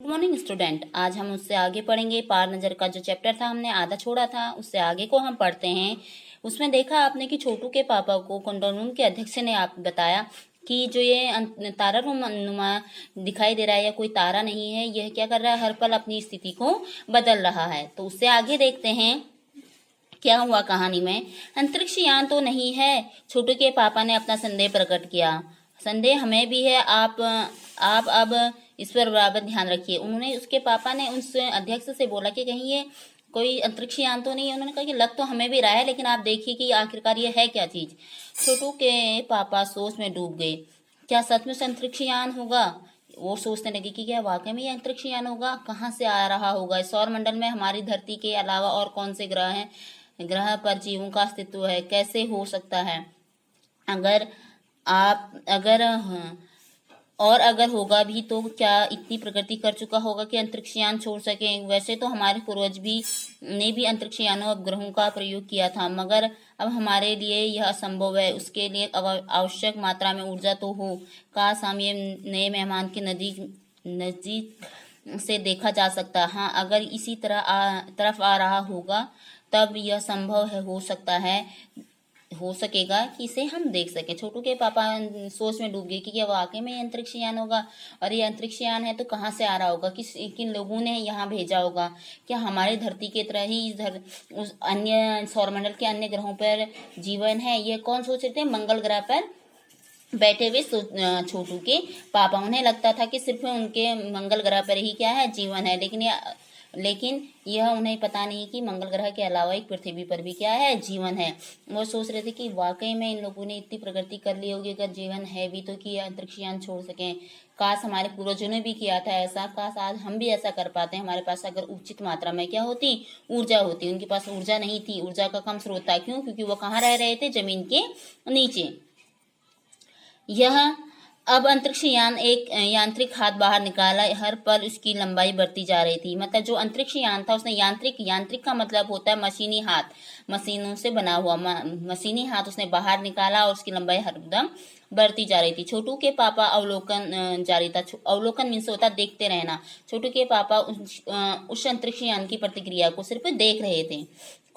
Good morning student. आज हम उससे आगे पढ़ेंगे। पार नज़र का जो चैप्टर था हमने आधा छोड़ा था, उससे आगे को हम पढ़ते हैं। उसमें देखा आपने कि छोटू के पापा को कंट्रोल रूम के अध्यक्ष ने आप बताया कि जो ये तारा नुमा दिखाई दे रहा है या कोई तारा नहीं है, यह क्या कर रहा है, हर पल अपनी स्थिति को बदल रहा है। तो उससे आगे देखते हैं क्या हुआ कहानी में। अंतरिक्ष यान तो नहीं है, छोटू के पापा ने अपना संदेह प्रकट किया। संदेह हमें भी है, आप अब इस पर बराबर ध्यान रखिए। उन्होंने, उसके पापा ने उस अध्यक्ष से बोला कि कहीं ये कोई अंतरिक्ष यान तो नहीं है। उन्होंने कहा कि लग तो हमें भी रहा है, लेकिन आप देखिए कि आखिरकार ये है क्या चीज। छोटू के पापा सोच में डूब गए। क्या सच में अंतरिक्ष यान होगा? वो सोचने लगे कि क्या वाकई में ये अंतरिक्ष यान होगा, कहाँ से आ रहा होगा, इस सौर मंडल में हमारी धरती के अलावा और कौन से ग्रह हैं, ग्रह पर जीवों का अस्तित्व है, कैसे हो सकता है, अगर आप अगर हाँ, और अगर होगा भी तो क्या इतनी प्रगति कर चुका होगा कि अंतरिक्ष यान छोड़ सके। वैसे तो हमारे पूर्वज भी ने भी अंतरिक्ष यानों उपग्रहों का प्रयोग किया था, मगर अब हमारे लिए यह असंभव है। उसके लिए आवश्यक मात्रा में ऊर्जा तो हो। काश हम ये नए मेहमान के नजदीक से देखा जा सकता। हाँ, अगर इसी तरफ आ रहा होगा तब यह संभव है, हो सकेगा कि इसे हम देख सकें। छोटू के पापा सोच में डूब गए कि क्या वाकई में ये अंतरिक्ष यान होगा, और ये अंतरिक्ष यान है तो कहाँ से आ रहा होगा, किन लोगों ने यहाँ भेजा होगा। क्या हमारी धरती की तरह ही उस अन्य सौरमंडल के अन्य ग्रहों पर जीवन है? ये कौन सोच रहे थे? मंगल ग्रह पर बैठे हुए छोटू के पापा। उन्हें लगता था कि सिर्फ उनके मंगल ग्रह पर ही क्या है, जीवन है, लेकिन यह उन्हें पता नहीं कि मंगल ग्रह के अलावा एक पृथ्वी पर भी क्या है, जीवन है। वो सोच रहे थे कि वाकई में इन लोगों ने इतनी प्रगति कर ली होगी, अगर जीवन है भी तो कि अंतरिक्ष यान छोड़ सकें। काश हमारे पूर्वजों ने भी किया था ऐसा, काश आज हम भी ऐसा कर पाते हैं। हमारे पास अगर उचित मात्रा में क्या होती, ऊर्जा होती। उनके पास ऊर्जा नहीं थी, ऊर्जा का कम स्रोत था। क्यों? क्योंकि वो कहाँ रह रहे थे, जमीन के नीचे। यह अब अंतरिक्ष यान एक यांत्रिक हाथ बाहर निकाला, हर पल उसकी लंबाई बढ़ती जा रही थी। मतलब जो अंतरिक्ष यान था उसने यांत्रिक का मतलब होता है मशीनी हाथ, मशीनों से बना हुआ मशीनी हाथ उसने बाहर निकाला और उसकी लंबाई हरदम बढ़ती जा रही थी। छोटू के पापा अवलोकन जारी था। अवलोकन मीन्स होता देखते रहना। छोटू के पापा उस अंतरिक्ष यान की प्रतिक्रिया को सिर्फ देख रहे थे।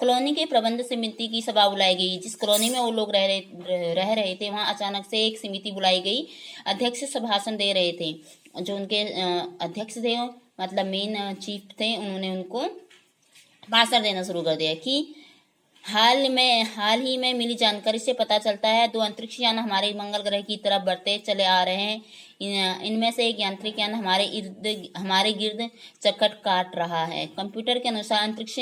कॉलोनी के प्रबंध समिति की सभा बुलाई गई। जिस कॉलोनी में वो लोग रह रहे थे वहां अचानक से एक समिति बुलाई गई। अध्यक्ष भाषण दे रहे थे। जो उनके अध्यक्ष थे, मतलब मेन चीफ थे, उन्होंने उनको भाषण देना शुरू कर दिया कि हाल ही में मिली जानकारी से पता चलता है 2 अंतरिक्ष यान हमारे मंगल ग्रह की तरफ बढ़ते चले आ रहे हैं। इनमें से एक यांत्रिक यान हमारे गिर्द चक्कर काट रहा है। कंप्यूटर के अनुसार अंतरिक्ष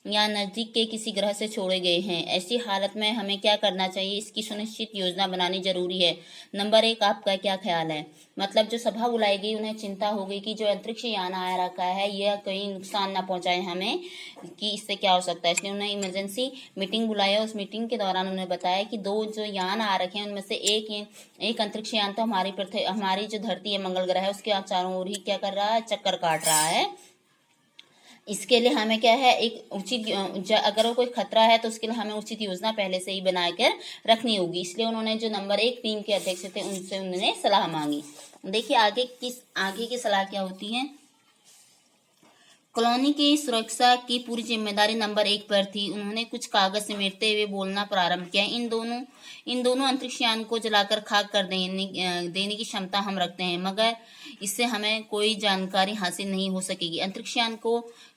या नजदीक के किसी ग्रह से छोड़े गए हैं। ऐसी हालत में हमें क्या करना चाहिए, इसकी सुनिश्चित योजना बनानी जरूरी है। नंबर 1, आपका क्या ख्याल है? मतलब जो सभा बुलाई गई, उन्हें चिंता हो गई कि जो अंतरिक्ष यान आया रखा है यह कहीं नुकसान ना पहुंचाए हमें, कि इससे क्या हो सकता है। इसलिए उन्हें इमरजेंसी मीटिंग बुलाया। उस मीटिंग के दौरान उन्होंने बताया कि 2 जो यान आ रखे हैं उनमें से एक अंतरिक्ष यान तो हमारी जो धरती है, मंगल ग्रह है, उसके चारों ओर ही क्या कर रहा है, चक्कर काट रहा है। इसके लिए हमें क्या है, एक उचित, अगर कोई खतरा है तो उसके लिए हमें उचित योजना पहले से ही बनाकर रखनी होगी। इसलिए उन्होंने जो नंबर 1 टीम के अध्यक्ष थे उनसे उन्होंने सलाह मांगी। देखिए आगे की सलाह क्या होती है। कॉलोनी की सुरक्षा की पूरी जिम्मेदारी नंबर 1 पर थी। उन्होंने कुछ कागज समेटते हुए बोलना प्रारंभ किया। इन दोनों अंतरिक्ष यान को जलाकर खाक कर देने की क्षमता हम रखते हैं, मगर इससे हमें कोई जानकारी हासिल नहीं हो सकेगी। अंतरिक्ष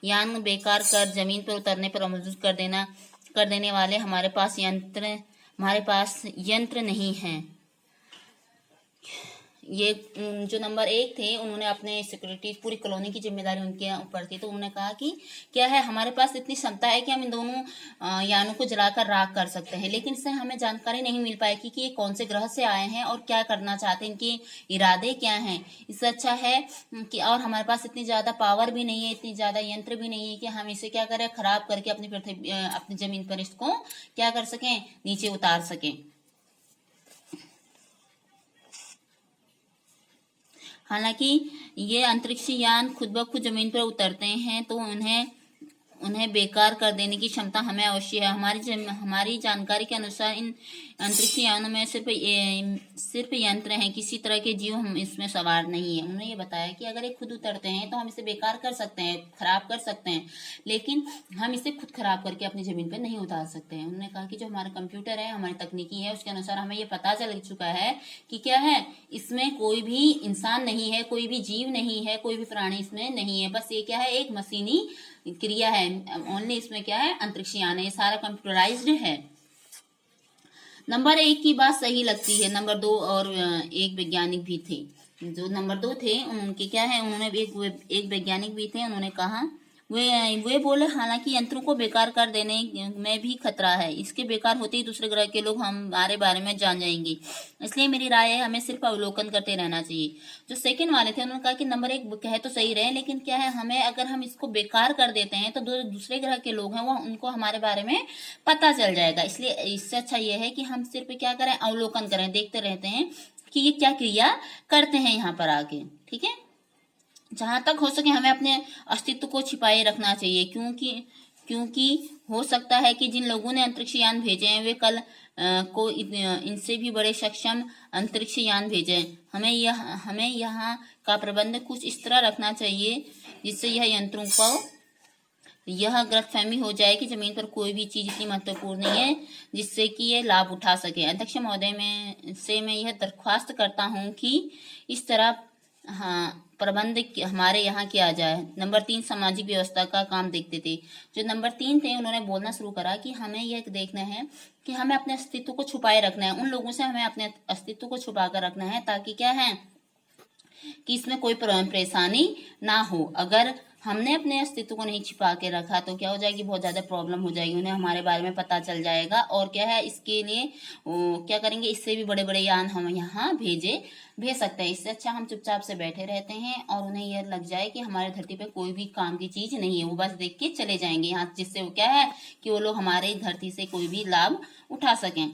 यान बेकार कर जमीन पर उतरने पर मौजूद कर देने वाले हमारे पास यंत्र नहीं हैं। ये जो नंबर 1 थे, उन्होंने अपने सिक्योरिटी, पूरी कॉलोनी की जिम्मेदारी उनके ऊपर थी। तो उन्होंने कहा कि क्या है, हमारे पास इतनी क्षमता है कि हम इन दोनों यानों को जलाकर राख कर सकते हैं, लेकिन इससे हमें जानकारी नहीं मिल पाएगी कि ये कौन से ग्रह से आए हैं और क्या करना चाहते हैं, इनके इरादे क्या हैं। इससे अच्छा है कि, और हमारे पास इतनी ज़्यादा पावर भी नहीं है, इतनी ज़्यादा यंत्र भी नहीं है कि हम इसे क्या करें, खराब करके अपनी जमीन पर इसको क्या कर सकें, नीचे उतार सकें। हालांकि ये अंतरिक्ष यान खुद ब खुद जमीन पर उतरते हैं तो उन्हें बेकार कर देने की क्षमता हमें अवश्य है। हमारी जानकारी के अनुसार इन अंतरिक्ष यानों में सिर्फ यंत्र हैं, किसी तरह के जीव हम इसमें सवार नहीं है। उन्होंने ये बताया कि अगर ये खुद उतरते हैं तो हम इसे बेकार कर सकते हैं, खराब कर सकते हैं, लेकिन हम इसे खुद खराब करके अपनी जमीन पर नहीं उतार सकते हैं। उन्होंने कहा कि जो हमारा कंप्यूटर है, हमारी तकनीकी है, उसके अनुसार हमें ये पता चल चुका है कि क्या है, इसमें कोई भी इंसान नहीं है, कोई भी जीव नहीं है, कोई भी प्राणी इसमें नहीं है। बस ये क्या है, एक मशीनी क्रिया है। ओनली इसमें क्या है, अंतरिक्ष यान है, ये सारा कंप्यूटराइज्ड है। नंबर 1 की बात सही लगती है। नंबर 2 और एक वैज्ञानिक भी थे। जो नंबर 2 थे उनके क्या है, उन्होंने एक वैज्ञानिक भी थे, उन्होंने कहा वे बोले हालांकि यंत्रों को बेकार कर देने में भी खतरा है। इसके बेकार होते ही दूसरे ग्रह के लोग हमारे बारे में जान जाएंगे। इसलिए मेरी राय है हमें सिर्फ अवलोकन करते रहना चाहिए। जो सेकंड वाले थे उन्होंने कहा कि नंबर 1 कहे तो सही रहे, लेकिन क्या है, हमें अगर हम इसको बेकार कर देते हैं तो दूसरे ग्रह के लोग हैं वो उनको हमारे बारे में पता चल जाएगा। इसलिए इससे अच्छा ये है कि हम सिर्फ क्या करें, अवलोकन करें, देखते रहते हैं कि ये क्या क्रिया करते हैं यहाँ पर आके। ठीक है, जहां तक हो सके हमें अपने अस्तित्व को छिपाए रखना चाहिए, क्योंकि हो सकता है कि जिन लोगों ने अंतरिक्ष यान भेजे हैं वे कल को इनसे भी बड़े सक्षम अंतरिक्ष यान भेजें। हमें यहाँ का प्रबंध कुछ इस तरह रखना चाहिए जिससे यह यंत्रों को यह गलतफहमी हो जाए कि जमीन पर कोई भी चीज इतनी महत्वपूर्ण नहीं है जिससे कि ये लाभ उठा सके। अध्यक्ष महोदय मैं यह दरख्वास्त करता हूँ कि इस तरह प्रबंध हमारे यहाँ किया जाए। नंबर 3 सामाजिक व्यवस्था का काम देखते थे। जो नंबर 3 थे उन्होंने बोलना शुरू करा कि हमें यह देखना है कि हमें अपने अस्तित्व को छुपाए रखना है, उन लोगों से हमें अपने अस्तित्व को छुपा कर रखना है, ताकि क्या है कि इसमें कोई परेशानी ना हो। अगर हमने अपने अस्तित्व को नहीं छिपा के रखा तो क्या हो जाएगी, बहुत ज्यादा प्रॉब्लम हो जाएगी, उन्हें हमारे बारे में पता चल जाएगा। और क्या है, इसके लिए क्या करेंगे, इससे भी बड़े बड़े यान हम यहाँ भेज सकते हैं। इससे अच्छा हम चुपचाप से बैठे रहते हैं और उन्हें यह लग जाए कि हमारे धरती पे कोई भी काम की चीज नहीं है, वो बस देख के चले जाएंगे यहाँ, जिससे वो क्या है कि वो लोग हमारे धरती से कोई भी लाभ उठा सकें।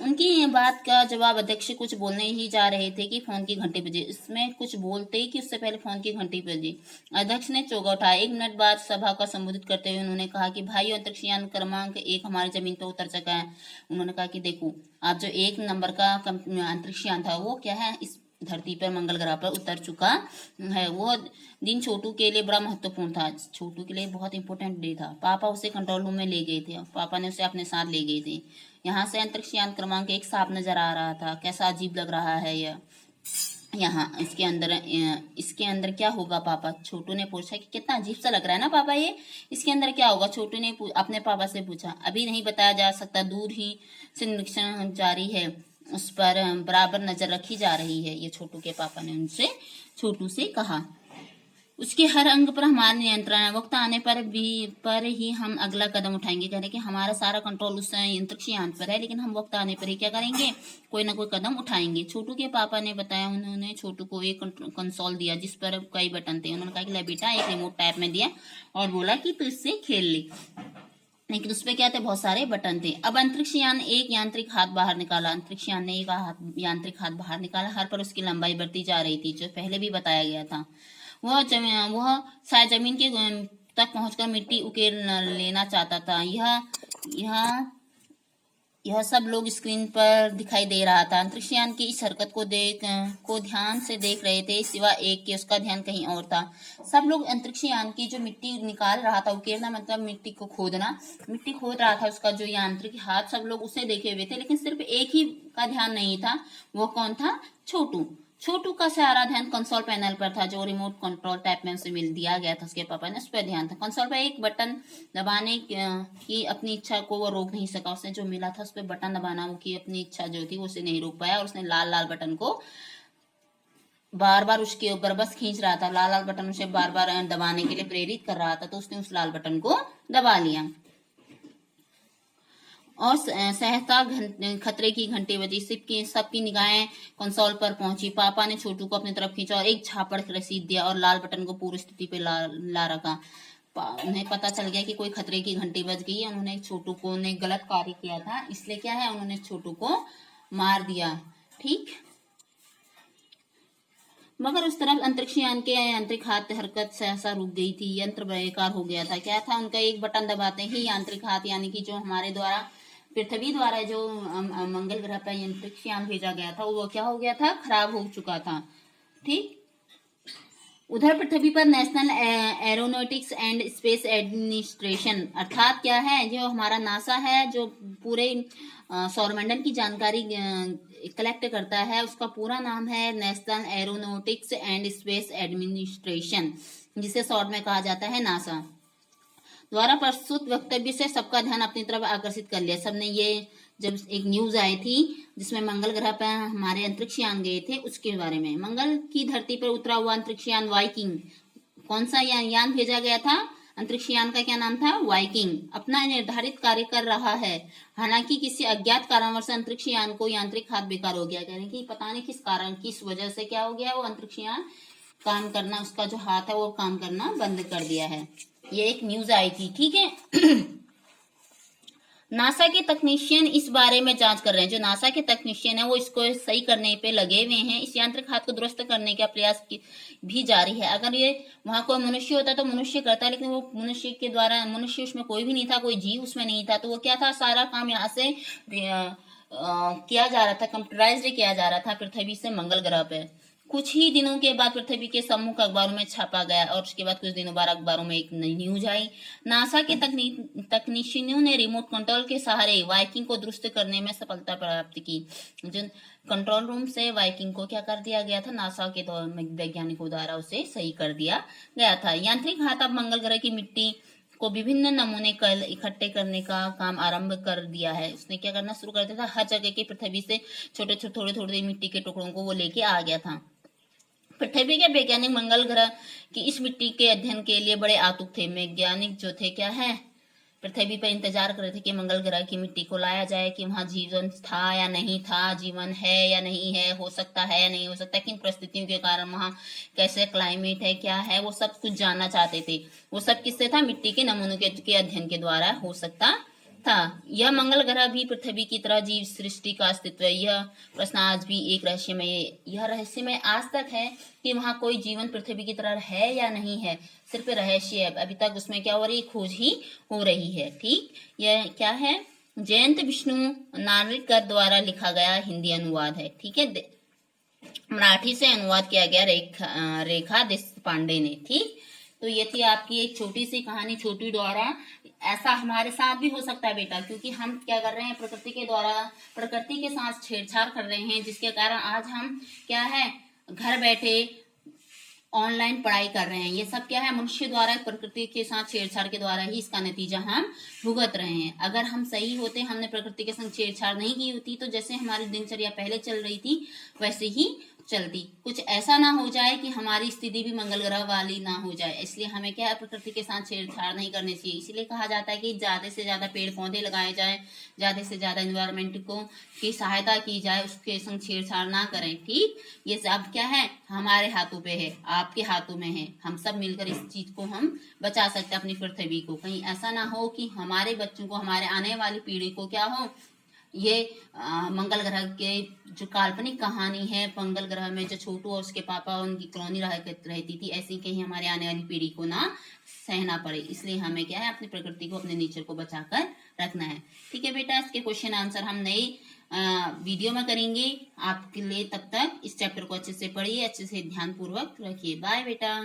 उनकी बात का जवाब अध्यक्ष कुछ बोलने ही जा रहे थे कि फोन की घंटी बजी। इसमें कुछ बोलते ही कि उससे पहले फोन की घंटी बजी। अध्यक्ष ने चौका उठाया। 1 मिनट बाद सभा को संबोधित करते हुए उन्होंने कहा कि भाइयों, अंतरिक्ष यान क्रमांक 1 हमारी जमीन पर उतर चुका है। उन्होंने कहा कि देखो, आप जो 1 नंबर का अंतरिक्ष यान था वो क्या है, इस धरती पर मंगल ग्रह पर उतर चुका है। वो दिन छोटू के लिए बड़ा महत्वपूर्ण था, छोटू के लिए बहुत इंपॉर्टेंट डे था। पापा उसे कंट्रोल रूम में ले गए थे, पापा ने उसे अपने साथ ले गए थे। यहाँ से अंतरिक्ष यान क्रमांक 1 साफ नजर आ रहा था। कैसा अजीब लग रहा है यह यहाँ, इसके अंदर क्या होगा पापा, छोटू ने पूछा कि कितना अजीब सा लग रहा है ना पापा ये, इसके अंदर क्या होगा, छोटू ने अपने पापा से पूछा। अभी नहीं बताया जा सकता, दूर ही से निरीक्षण जारी है, उस पर बराबर नजर रखी जा रही है, ये छोटू के पापा ने छोटू से कहा। उसके हर अंग पर हमारा नियंत्रण है, वक्त आने पर ही हम अगला कदम उठाएंगे। कह रहे कि हमारा सारा कंट्रोल उस अंतरिक्ष यान पर है, लेकिन हम वक्त आने पर ही क्या करेंगे, कोई ना कोई कदम उठाएंगे। छोटू के पापा ने बताया, उन्होंने छोटू को एक कंसोल दिया जिस पर कई बटन थे। उन्होंने कहा कि ले बेटा, एक रिमोट टाइप में दिया और बोला कि तू इससे खेल ले, लेकिन उसपे क्या थे, बहुत सारे बटन थे। अब अंतरिक्ष यान एक यांत्रिक हाथ बाहर निकाला। अंतरिक्ष यान ने एक यांत्रिक हाथ बाहर निकाला, हर पर उसकी लंबाई बढ़ती जा रही थी, जो पहले भी बताया गया था। वह शायद जमीन के तक पहुंचकर मिट्टी उकेर लेना चाहता था। यह सब लोग स्क्रीन पर दिखाई दे रहा था। अंतरिक्ष यान की इस हरकत को ध्यान से देख रहे थे, सिवा एक के उसका ध्यान कहीं और था। सब लोग अंतरिक्ष यान की जो मिट्टी निकाल रहा था, उकेरना मतलब मिट्टी को खोदना, मिट्टी खोद रहा था उसका जो यांत्रिक हाथ, सब लोग उसे देखे हुए थे, लेकिन सिर्फ एक ही का ध्यान नहीं था। वो कौन था, छोटू का सारा ध्यान कंसोल पैनल पर था, जो रिमोट कंट्रोल टाइप में उसे मिल दिया गया था उसके पापा ने, उस पर ध्यान था। कंसोल पर एक बटन दबाने की अपनी इच्छा को वो रोक नहीं सका। उसने जो मिला था उस पर बटन दबाना की अपनी इच्छा जो थी उसे नहीं रोक पाया, और उसने लाल लाल बटन को बार बार उसके ऊपर बस खींच रहा था। लाल लाल बटन उसे बार बार दबाने के लिए प्रेरित कर रहा था, तो उसने उस लाल बटन को दबा लिया और सहसा खतरे की घंटी बजी। सबकी निगाहें कंसोल पर पहुंची। पापा ने छोटू को अपनी तरफ खींचा और एक झापड़ रसीद दिया और लाल बटन को पूरी स्थिति पे ला रखा। उन्हें पता चल गया कि कोई खतरे की घंटी बज गई है। उन्होंने छोटू को ने गलत कार्य किया था, इसलिए क्या है, उन्होंने छोटू को मार दिया। ठीक, मगर उस तरफ अंतरिक्ष यान के यांत्रिक हाथ हरकत सहसा रुक गई थी, यंत्र बेकार हो गया था। क्या था? उनका एक बटन दबाते ही यांत्रिक हाथ, यानी कि जो हमारे द्वारा पृथ्वी द्वारा जो मंगल ग्रह पर अंतरिक्ष यान भेजा गया था, वो क्या हो गया था? खराब हो चुका था। ठीक। उधर पृथ्वी पर national aeronautics and space administration, अर्थात क्या है, जो हमारा नासा है, जो पूरे सौरमंडल की जानकारी कलेक्ट करता है, उसका पूरा नाम है national aeronautics and space administration, जिसे शॉर्ट में कहा जाता है नासा, द्वारा प्रस्तुत वक्तव्य से सबका ध्यान अपनी तरफ आकर्षित कर लिया। सबने ये, जब एक न्यूज आई थी जिसमें मंगल ग्रह पर हमारे अंतरिक्ष यान गए थे, उसके बारे में, मंगल की धरती पर उतरा हुआ अंतरिक्ष यान वाइकिंग, कौन सा यान भेजा गया था? अंतरिक्ष यान का क्या नाम था? वाइकिंग, अपना निर्धारित कार्य कर रहा है। हालांकि किसी अज्ञात कारणवश अंतरिक्ष यान को यांत्रिक हाथ बेकार हो गया, यानी कि पता नहीं किस कारण, किस वजह से क्या हो गया, वो अंतरिक्ष यान काम करना, उसका जो हाथ है वो काम करना बंद कर दिया है। ये एक न्यूज आई थी। ठीक है। नासा के तकनीशियन इस बारे में जांच कर रहे हैं। जो नासा के तकनीशियन है वो इसको सही करने पे लगे हुए हैं। इस यांत्रिक हाथ को दुरुस्त करने का प्रयास भी जारी है। अगर ये वहां कोई मनुष्य होता तो मनुष्य करता, लेकिन वो मनुष्य के द्वारा, मनुष्य उसमें कोई भी नहीं था, कोई जीव उसमें नहीं था, तो वो क्या था, सारा काम यहाँ से किया जा रहा था, कंप्यूटराइज्ड किया जा रहा था पृथ्वी से मंगल ग्रह पे। कुछ ही दिनों के बाद पृथ्वी के सम्मुख अखबारों में छापा गया और उसके बाद कुछ दिनों बाद अखबारों में एक नई न्यूज आई। नासा के तकनीशियनों ने रिमोट कंट्रोल के सहारे वाइकिंग को दुरुस्त करने में सफलता प्राप्त की। जो कंट्रोल रूम से वाइकिंग को क्या कर दिया गया था, नासा के वैज्ञानिकों द्वारा उसे सही कर दिया गया था। यांत्रिक हाथ अब मंगल ग्रह की मिट्टी को विभिन्न नमूने इकट्ठे करने का काम आरंभ कर दिया है। उसने क्या करना शुरू कर दिया था, हर जगह की पृथ्वी से छोटे छोटे थोड़े थोड़े मिट्टी के टुकड़ों को वो लेके आ गया था। पृथ्वी के वैज्ञानिक मंगल ग्रह की इस मिट्टी के अध्ययन के लिए बड़े आतुक थे। वैज्ञानिक जो थे क्या है, पृथ्वी पर इंतजार कर रहे थे कि मंगल ग्रह की मिट्टी को लाया जाए, कि वहां जीवन था या नहीं था, जीवन है या नहीं है, हो सकता है या नहीं हो सकता, किन परिस्थितियों के कारण वहां कैसे क्लाइमेट है, क्या है, वो सब कुछ जानना चाहते थे। वो सब किससे था? मिट्टी के नमूनों के अध्ययन के द्वारा हो सकता था। यह मंगल ग्रह भी पृथ्वी की तरह जीव सृष्टि का अस्तित्व है। यह प्रश्न आज भी एक रहस्यमय आज तक है कि वहां कोई जीवन पृथ्वी की तरह है या नहीं है, सिर्फ रहस्य है। अभी तक उसमें क्या हो रही, खोज ही हो रही है। ठीक, यह क्या है, जयंत विष्णु नार्लिकर द्वारा लिखा गया हिंदी अनुवाद है। ठीक है, मराठी से अनुवाद किया गया रेखा देशपांडे ने। ठीक, तो ये थी आपकी एक छोटी सी कहानी, छोटी द्वारा। ऐसा हमारे साथ भी हो सकता है बेटा, क्योंकि हम क्या कर रहे हैं, प्रकृति के द्वारा, प्रकृति के साथ छेड़छाड़ कर रहे हैं, जिसके कारण आज हम क्या है, घर बैठे ऑनलाइन पढ़ाई कर रहे हैं। ये सब क्या है, मनुष्य द्वारा प्रकृति के साथ छेड़छाड़ के द्वारा ही इसका नतीजा हम भुगत रहे हैं। अगर हम सही होते, हमने प्रकृति के संग छेड़छाड़ नहीं की होती, तो जैसे हमारी दिनचर्या पहले चल रही थी वैसे ही चलती। कुछ ऐसा ना हो जाए कि हमारी स्थिति भी मंगल ग्रह वाली ना हो जाए, इसलिए हमें क्या है, प्रकृति के साथ छेड़छाड़ नहीं करनी चाहिए। इसलिए कहा जाता है कि ज्यादा से ज्यादा पेड़ पौधे लगाए जाए, ज्यादा से ज्यादा एनवायरमेंट को की सहायता की जाए, उसके संग छेड़छाड़ ना करें। ठीक, ये सब क्या है, हमारे हाथों पे है, आपके हाथों में है। हम सब मिलकर इस चीज को हम बचा सकते हैं, अपनी पृथ्वी को। कहीं ऐसा ना हो कि हमारे बच्चों को, हमारे आने वाली पीढ़ी को क्या हो, ये मंगल ग्रह के जो काल्पनिक कहानी है, मंगल ग्रह में जो छोटू और उसके पापा उनकी कॉलोनी रहती थी, ऐसी कहीं हमारे आने वाली पीढ़ी को ना सहना पड़े। इसलिए हमें क्या है, अपनी प्रकृति को, अपने नेचर को बचाकर रखना है। ठीक है बेटा, इसके क्वेश्चन आंसर हम नई वीडियो में करेंगे आपके लिए। तब तक इस चैप्टर को अच्छे से पढ़िए, अच्छे से ध्यान पूर्वक रखिए। बाय बेटा।